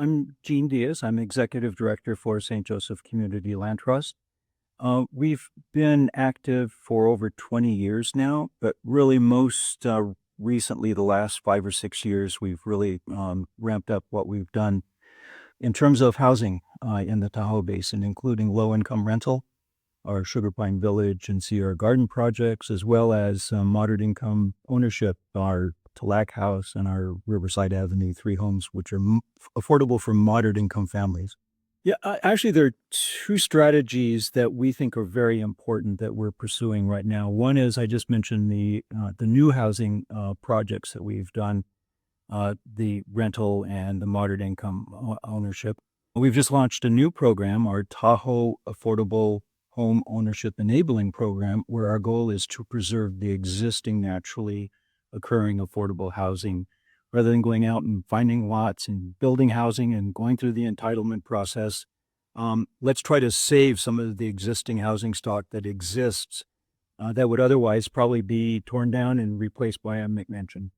I'm Gene Diaz. I'm Executive Director for St. Joseph Community Land Trust. We've been active for over 20 years now, but really most recently, the last 5 or 6 years, we've really ramped up what we've done in terms of housing in the Tahoe Basin, including low-income rental, our Sugar Pine Village and Sierra Garden projects, as well as moderate income ownership, our Talac House and our Riverside Avenue 3 homes, which are affordable for moderate income families. Yeah, actually, there are two strategies that we think are very important that we're pursuing right now. One is I just mentioned the new housing projects that we've done, the rental and the moderate income ownership. We've just launched a new program, our Tahoe Affordable Home Ownership Enabling Program, where our goal is to preserve the existing naturally occurring affordable housing rather than going out and finding lots and building housing and going through the entitlement process. Let's try to save some of the existing housing stock that exists that would otherwise probably be torn down and replaced by a McMansion.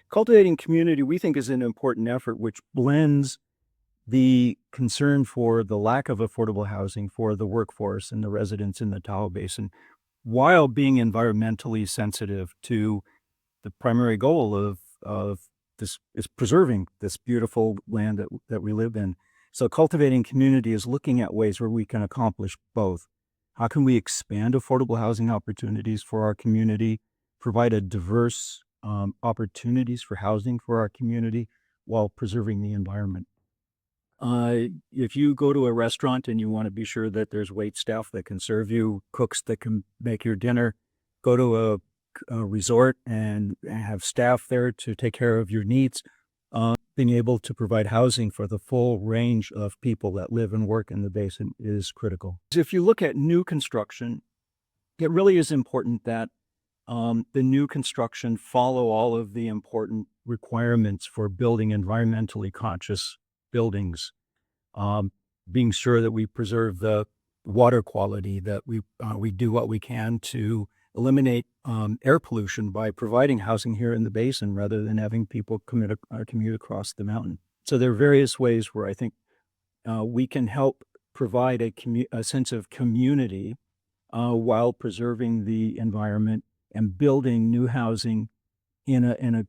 Cultivating Community, we think, is an important effort which blends the concern for the lack of affordable housing for the workforce and the residents in the Tahoe Basin, while being environmentally sensitive to the primary goal of this is preserving this beautiful land that we live in. So Cultivating Community is looking at ways where we can accomplish both. How can we expand affordable housing opportunities for our community, provide a diverse opportunities for housing for our community while preserving the environment? If you go to a restaurant and you want to be sure that there's wait staff that can serve you, cooks that can make your dinner, go to a resort and have staff there to take care of your needs, being able to provide housing for the full range of people that live and work in the basin is critical. If you look at new construction, it really is important that the new construction follow all of the important requirements for building environmentally conscious buildings, being sure that we preserve the water quality, that we do what we can to eliminate air pollution by providing housing here in the basin rather than having people commute across the mountain. So there are various ways where I think we can help provide a sense of community while preserving the environment and building new housing in the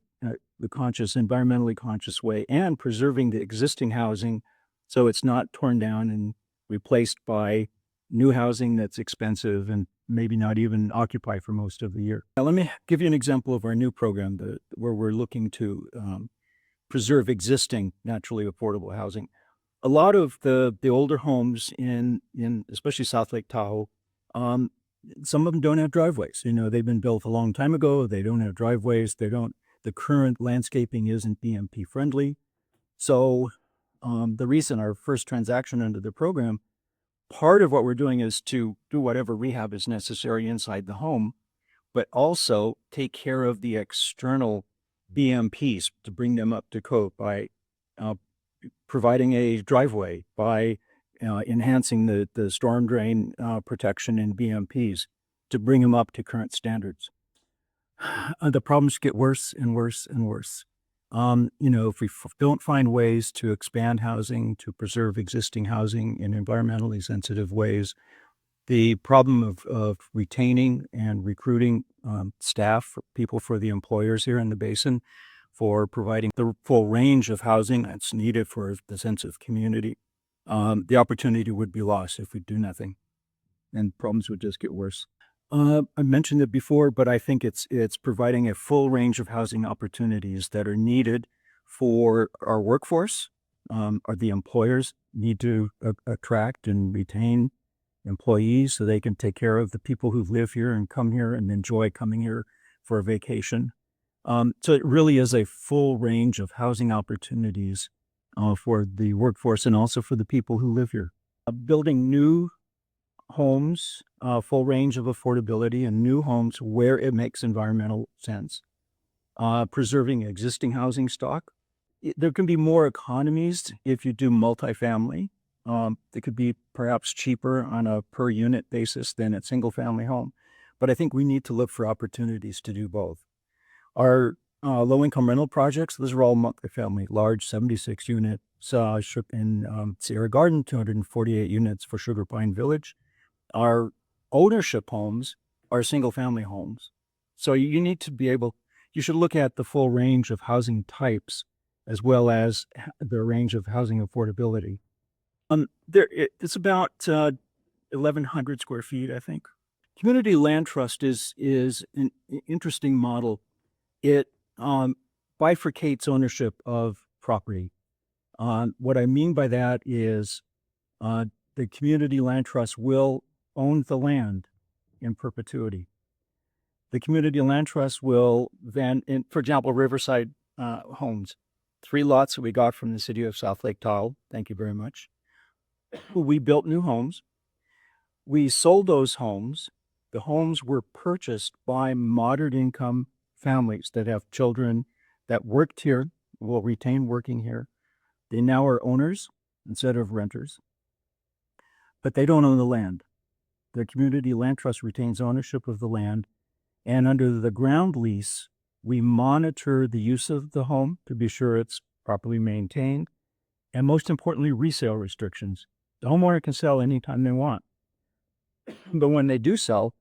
environmentally conscious way, and preserving the existing housing so it's not torn down and replaced by new housing that's expensive and maybe not even occupied for most of the year. Now, let me give you an example of our new program where we're looking to preserve existing naturally affordable housing. A lot of the older homes in especially South Lake Tahoe, some of them don't have driveways. They've been built a long time ago. They don't have driveways. The current landscaping isn't BMP friendly. So the reason our first transaction under the program, part of what we're doing is to do whatever rehab is necessary inside the home, but also take care of the external BMPs to bring them up to code by providing a driveway, by enhancing the storm drain protection in BMPs to bring them up to current standards. The problems get worse and worse and worse. If we don't find ways to expand housing, to preserve existing housing in environmentally sensitive ways, the problem of retaining and recruiting staff, people for the employers here in the basin, for providing the full range of housing that's needed for the sense of community, the opportunity would be lost if we do nothing, and problems would just get worse. I mentioned it before, but I think it's providing a full range of housing opportunities that are needed for our workforce. Or the employers need to attract and retain employees so they can take care of the people who live here and come here and enjoy coming here for a vacation. So it really is a full range of housing opportunities for the workforce and also for the people who live here. Building new homes, full range of affordability, and new homes where it makes environmental sense. Preserving existing housing stock. There can be more economies if you do multifamily. It could be perhaps cheaper on a per unit basis than a single family home. But I think we need to look for opportunities to do both. Our low-income rental projects, those are all multifamily, large 76-unit in Sierra Garden, 248 units for Sugar Pine Village. Our ownership homes are single-family homes. So you need to be able, you should look at the full range of housing types as well as the range of housing affordability. It's about 1,100 square feet, I think. Community land trust is an interesting model. It bifurcates ownership of property. What I mean by that is the community land trust will own the land in perpetuity. The community land trust will then, for example, Riverside Homes, 3 lots that we got from the city of South Lake Tahoe. Thank you very much. We built new homes. We sold those homes. The homes were purchased by moderate income families that have children that worked here, will retain working here. They now are owners instead of renters, but they don't own the land. The community land trust retains ownership of the land, and under the ground lease, we monitor the use of the home to be sure it's properly maintained, and most importantly, resale restrictions. The homeowner can sell anytime they want, but when they do sell,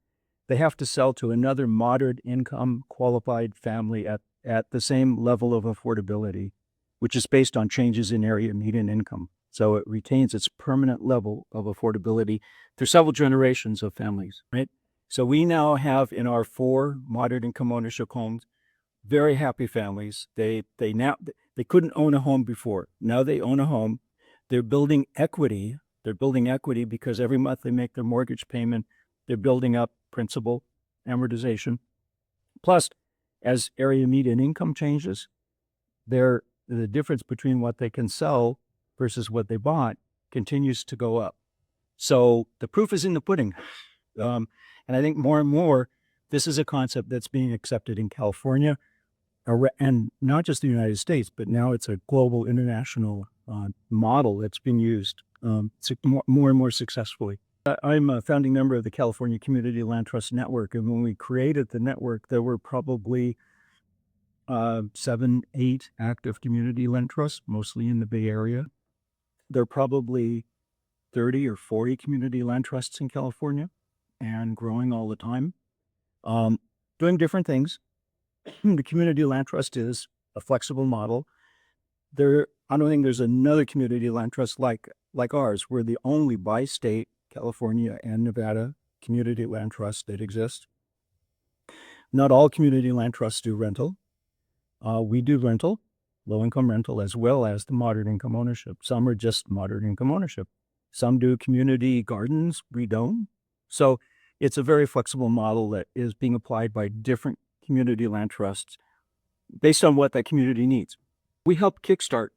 they have to sell to another moderate income qualified family at the same level of affordability, which is based on changes in area median income. So it retains its permanent level of affordability through several generations of families, right? So we now have in our 4 moderate income ownership homes, very happy families. They couldn't own a home before. Now they own a home. They're building equity. They're building equity because every month they make their mortgage payment. They're building up principal amortization. Plus, as area median income changes, the difference between what they can sell versus what they bought continues to go up. So the proof is in the pudding. And I think more and more, this is a concept that's being accepted in California, and not just the United States, but now it's a global international model that's been used more and more successfully. I'm a founding member of the California Community Land Trust Network, and when we created the network, there were probably 7, 8 active community land trusts, mostly in the Bay Area. There are probably 30 or 40 community land trusts in California, and growing all the time, doing different things. The community land trust is a flexible model. I don't think there's another community land trust like ours. We're the only by state, California and Nevada, community land trust that exists. Not all community land trusts do rental. We do rental, low-income rental, as well as the moderate income ownership. Some are just moderate income ownership. Some do community gardens, we don't. So it's a very flexible model that is being applied by different community land trusts based on what that community needs. We help kickstart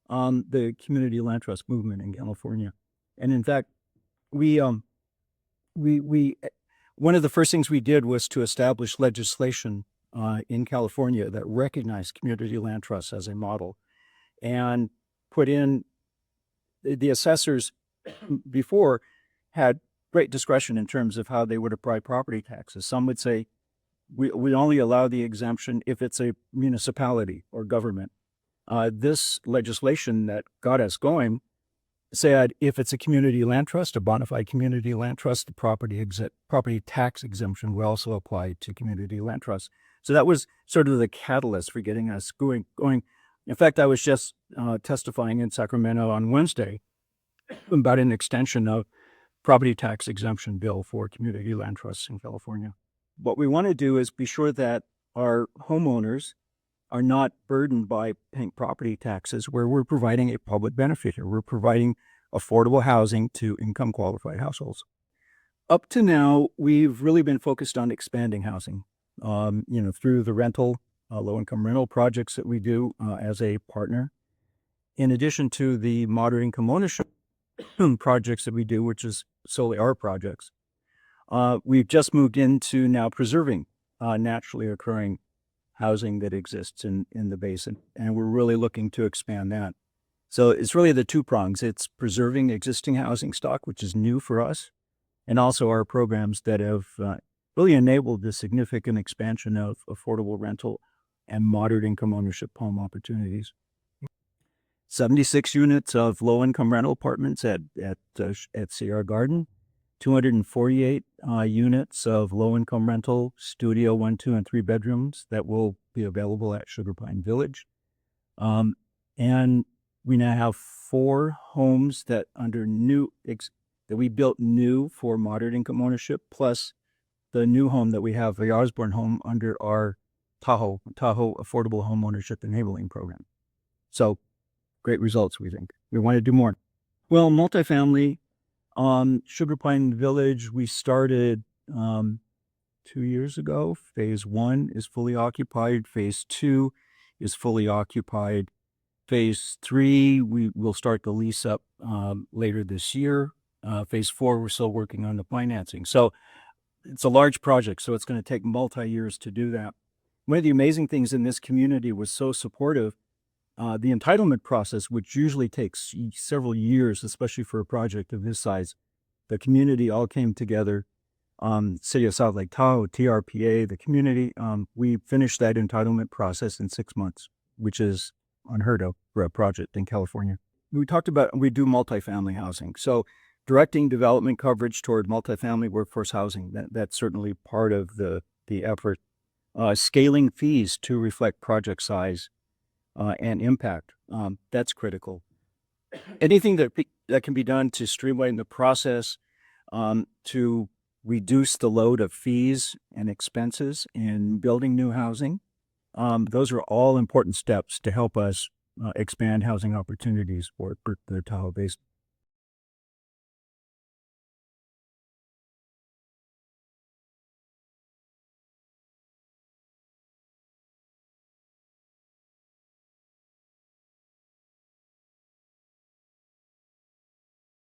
the community land trust movement in California. And in fact, one of the first things we did was to establish legislation in California that recognized community land trusts as a model, and put in the assessors before had great discretion in terms of how they would apply property taxes. Some would say we only allow the exemption if it's a municipality or government. This legislation that got us going said if it's a community land trust, a bona fide community land trust, the property tax exemption will also apply to community land trusts. So that was sort of the catalyst for getting us going. In fact, I was just testifying in Sacramento on Wednesday about an extension of property tax exemption bill for community land trusts in California. What we want to do is be sure that our homeowners are not burdened by paying property taxes, where we're providing a public benefit here. We're providing affordable housing to income qualified households. Up to now, we've really been focused on expanding housing, through the rental, low-income rental projects that we do as a partner. In addition to the moderate income ownership projects that we do, which is solely our projects, we've just moved into now preserving naturally occurring housing that exists in the basin, and we're really looking to expand that. So it's really the 2 prongs. It's preserving existing housing stock, which is new for us, and also our programs that have really enabled the significant expansion of affordable rental and moderate income ownership home opportunities. 76 units of low-income rental apartments at Sierra Garden, 248 units of low-income rental studio 1, 2, and 3 bedrooms that will be available at Sugar Pine Village. And we now have 4 homes that that we built new for moderate income ownership, plus the new home that we have, the Osborne home, under our Tahoe Affordable Home Ownership Enabling Program. So great results, we think. We want to do more. Well, multifamily, Sugar Pine Village, we started 2 years ago. Phase 1 is fully occupied. Phase 2 is fully occupied. Phase 3, we will start the lease up later this year. Phase 4, we're still working on the financing. So it's a large project, so it's going to take multi-years to do that. One of the amazing things in this community was so supportive. The entitlement process, which usually takes several years, especially for a project of this size, the community all came together. City of South Lake Tahoe, TRPA, the community, we finished that entitlement process in 6 months, which is unheard of for a project in California. We talked about, we do multifamily housing. So directing development coverage toward multifamily workforce housing, that's certainly part of the effort. Scaling fees to reflect project size and impact, that's critical. Anything that can be done to streamline the process, to reduce the load of fees and expenses in building new housing, those are all important steps to help us expand housing opportunities for the Tahoe Basin.